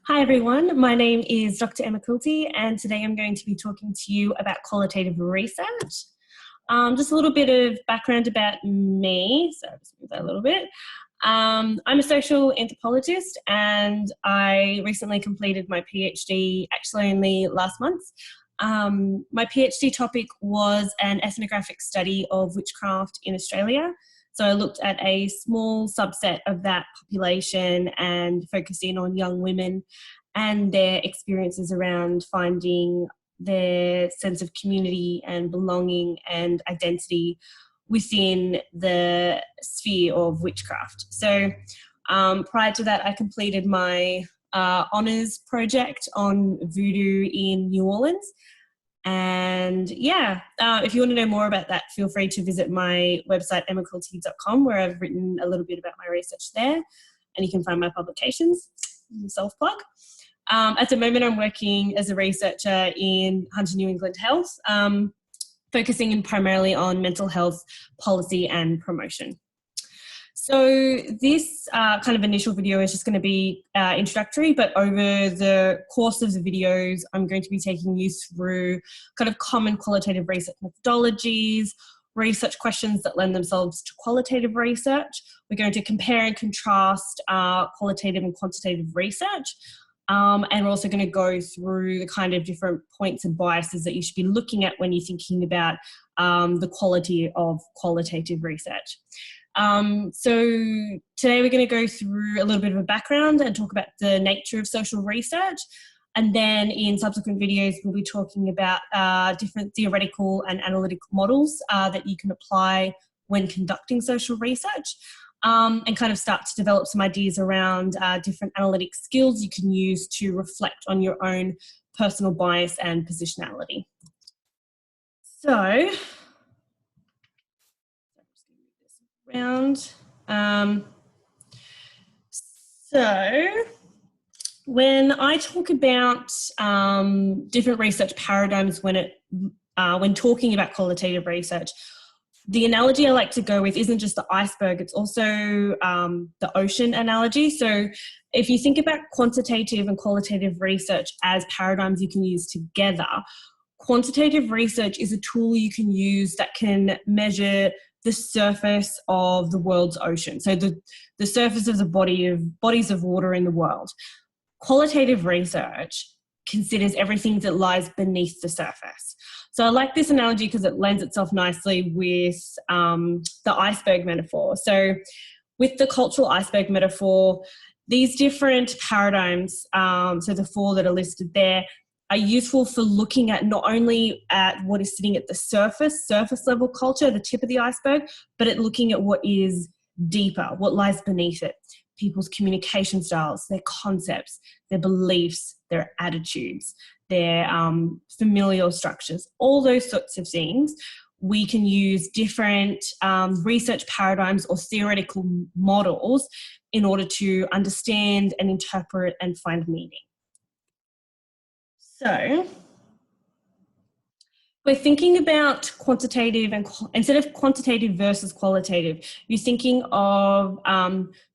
Hi everyone, my name is Dr. Emma Quilty and today I'm going to be talking to you about qualitative research. Just a little bit of background about me, so I'll just move that a little bit. I'm a social anthropologist and I recently completed my PhD actually only last month. My PhD topic was an ethnographic study of witchcraft in Australia. So I looked at a small subset of that population and focusing on young women and their experiences around finding their sense of community and belonging and identity within the sphere of witchcraft. So prior to that, I completed my honours project on voodoo in New Orleans. And yeah, if you want to know more about that, feel free to visit my website, emmaquilty.com, where I've written a little bit about my research there, and you can find my publications. Self-plug. At the moment, I'm working as a researcher in Hunter New England Health, focusing primarily on mental health policy and promotion. So this kind of initial video is just going to be introductory, but over the course of the videos, I'm going to be taking you through kind of common qualitative research methodologies, research questions that lend themselves to qualitative research. We're going to compare and contrast qualitative and quantitative research. And we're also going to go through the kind of different points and biases that you should be looking at when you're thinking about the quality of qualitative research. So today we're going to go through a little bit of a background and talk about the nature of social research. And then in subsequent videos, we'll be talking about different theoretical and analytical models that you can apply when conducting social research, and kind of start to develop some ideas around different analytic skills you can use to reflect on your own personal bias and positionality. So, around. So when I talk about different research paradigms when talking about qualitative research, the analogy I like to go with isn't just the iceberg, it's also the ocean analogy. So if you think about quantitative and qualitative research as paradigms you can use together, quantitative research is a tool you can use that can measure the surface of the world's ocean, so the surface of the bodies of water in the world. Qualitative research considers everything that lies beneath the surface. So I like this analogy because it lends itself nicely with the iceberg metaphor. So with the cultural iceberg metaphor, these different paradigms, so the four that are listed there, are useful for looking at not only at what is sitting at the surface level culture, the tip of the iceberg, but at looking at what is deeper, what lies beneath it. People's communication styles, their concepts, their beliefs, their attitudes, their familial structures, all those sorts of things. We can use different research paradigms or theoretical models in order to understand and interpret and find meaning. So we're thinking about quantitative and instead of quantitative versus qualitative, you're thinking of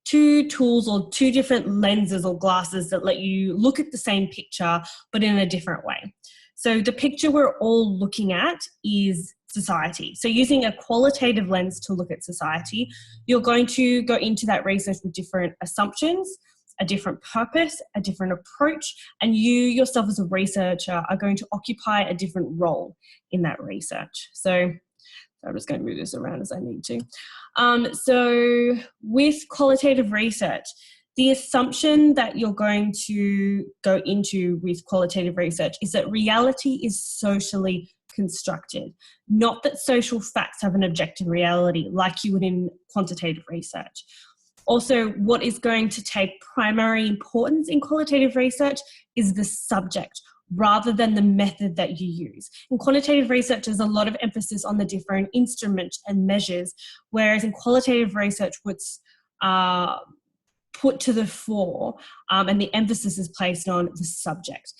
two tools or two different lenses or glasses that let you look at the same picture, but in a different way. So the picture we're all looking at is society. So using a qualitative lens to look at society, you're going to go into that research with different assumptions, a different purpose, a different approach, and you yourself as a researcher are going to occupy a different role in that research. So I'm just going to move this around as I need to. So with qualitative research, the assumption that you're going to go into with qualitative research is that reality is socially constructed, not that social facts have an objective reality like you would in quantitative research. Also, what is going to take primary importance in qualitative research is the subject rather than the method that you use. In quantitative research, there's a lot of emphasis on the different instruments and measures, whereas in qualitative research, what's put to the fore and the emphasis is placed on the subject.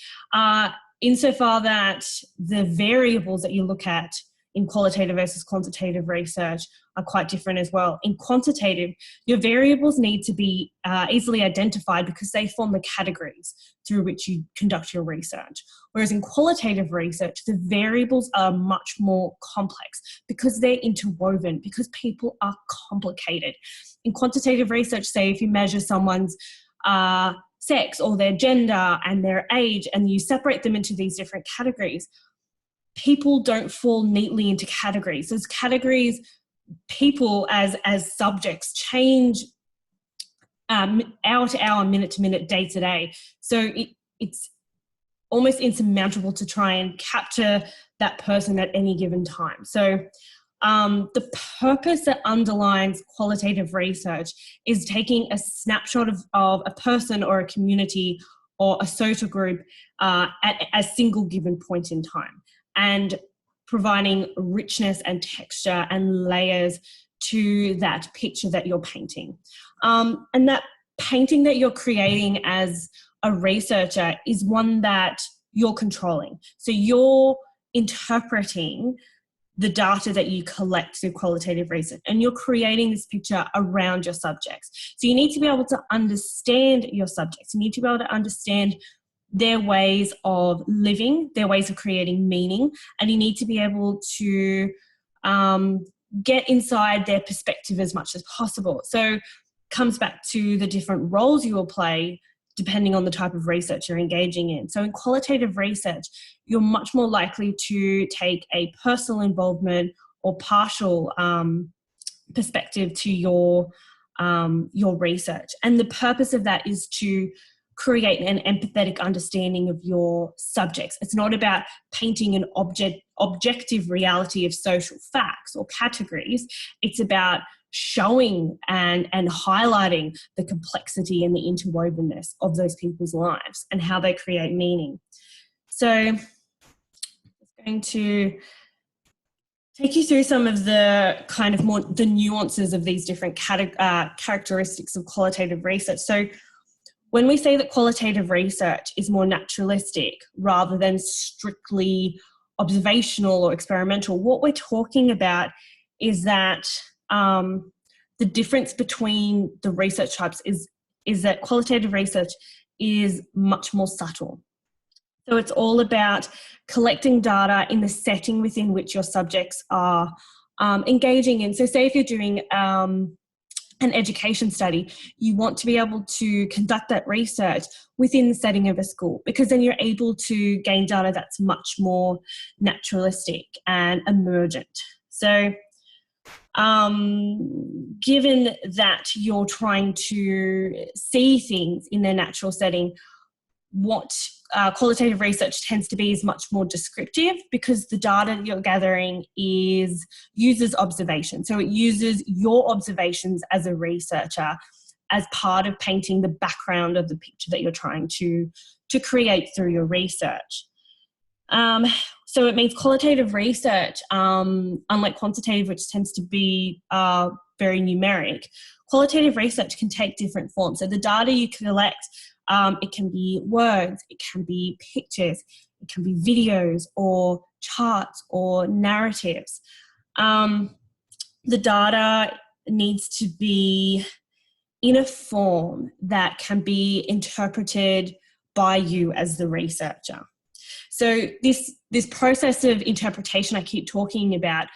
Insofar that the variables that you look at in qualitative versus quantitative research are quite different as well. In quantitative, your variables need to be easily identified because they form the categories through which you conduct your research. Whereas in qualitative research, the variables are much more complex because they're interwoven, because people are complicated. In quantitative research, say if you measure someone's sex or their gender and their age and you separate them into these different categories, people don't fall neatly into categories. Those categories, people as subjects change hour to hour, minute to minute, day to day. So it's almost insurmountable to try and capture that person at any given time. So the purpose that underlines qualitative research is taking a snapshot of a person or a community or a social group at a single given point in time, and providing richness and texture and layers to that picture that you're painting. And that painting that you're creating as a researcher is one that you're controlling. So you're interpreting the data that you collect through qualitative research, and you're creating this picture around your subjects. So you need to be able to understand your subjects. You need to be able to understand their ways of living, their ways of creating meaning, and you need to be able to get inside their perspective as much as possible. So it comes back to the different roles you will play depending on the type of research you're engaging in. So in qualitative research, you're much more likely to take a personal involvement or partial perspective to your research. And the purpose of that is to create an empathetic understanding of your subjects. It's not about painting an objective reality of social facts or categories. It's about showing and highlighting the complexity and the interwovenness of those people's lives and how they create meaning. So I'm going to take you through some of the kind of more the nuances of these different characteristics of qualitative research. So when we say that qualitative research is more naturalistic rather than strictly observational or experimental, what we're talking about is that the difference between the research types is that qualitative research is much more subtle. So it's all about collecting data in the setting within which your subjects are engaging in. So say if you're doing an education study, you want to be able to conduct that research within the setting of a school, because then you're able to gain data that's much more naturalistic and emergent. So given that you're trying to see things in their natural setting, what qualitative research tends to be is much more descriptive, because the data that you're gathering uses observation. So it uses your observations as a researcher as part of painting the background of the picture that you're trying to create through your research. So it means qualitative research, unlike quantitative, which tends to be very numeric, qualitative research can take different forms. So the data you collect, it can be words, it can be pictures, it can be videos or charts or narratives. The data needs to be in a form that can be interpreted by you as the researcher. So this process of interpretation I keep talking about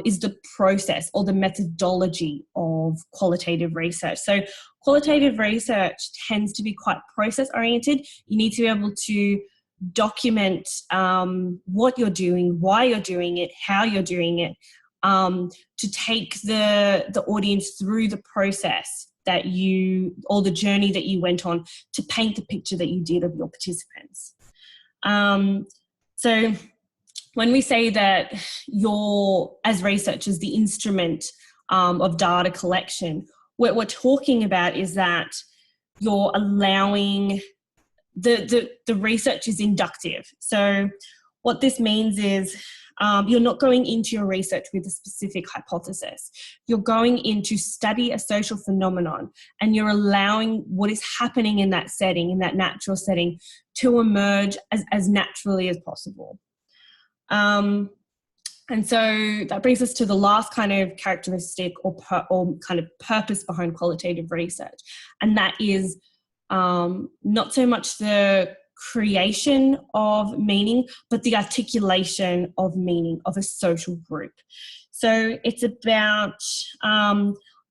is the process or the methodology of qualitative research. So qualitative research tends to be quite process oriented. You need to be able to document what you're doing, why you're doing it, how you're doing it, to take the audience through the process or the journey that you went on to paint the picture that you did of your participants. So when we say that you're, as researchers, the instrument of data collection, what we're talking about is that you're allowing the research is inductive. So what this means is you're not going into your research with a specific hypothesis. You're going in to study a social phenomenon, and you're allowing what is happening in that setting, in that natural setting, to emerge as naturally as possible. And so that brings us to the last kind of characteristic or kind of purpose behind qualitative research. And that is not so much the creation of meaning, but the articulation of meaning of a social group. So it's about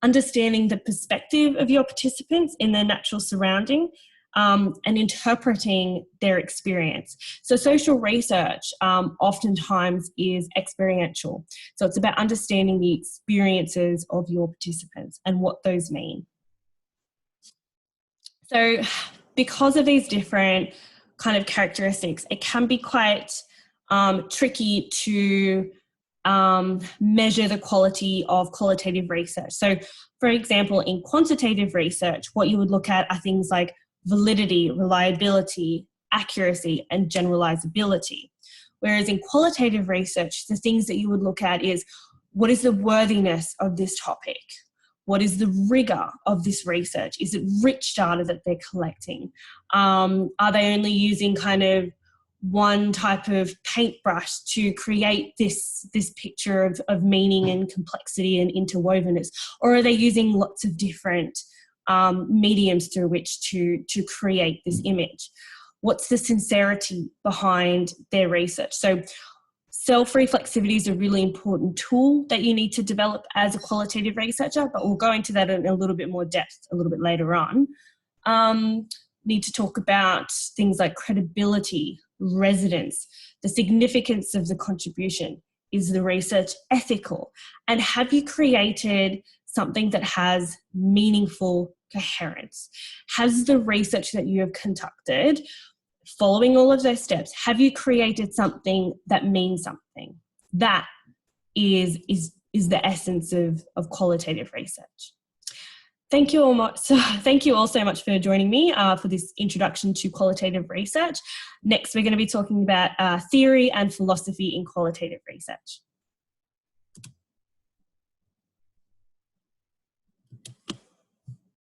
understanding the perspective of your participants in their natural surrounding, and interpreting their experience. So social research oftentimes is experiential. So it's about understanding the experiences of your participants and what those mean. So because of these different kind of characteristics, it can be quite tricky to measure the quality of qualitative research. So for example, in quantitative research, what you would look at are things like validity, reliability, accuracy, and generalizability. Whereas in qualitative research, the things that you would look at is what is the worthiness of this topic? What is the rigor of this research? Is it rich data that they're collecting? Are they only using kind of one type of paintbrush to create this picture of meaning and complexity and interwovenness? Or are they using lots of different mediums through which to create this image? What's the sincerity behind their research? So self-reflexivity is a really important tool that you need to develop as a qualitative researcher, but we'll go into that in a little bit more depth a little bit later on. Need to talk about things like credibility, resonance, the significance of the contribution. Is the research ethical? And have you created something that has meaningful coherence? Has the research that you have conducted, following all of those steps, have you created something that means something? That is the essence of qualitative research. Thank you all so much for joining me for this introduction to qualitative research. Next, we're going to be talking about theory and philosophy in qualitative research.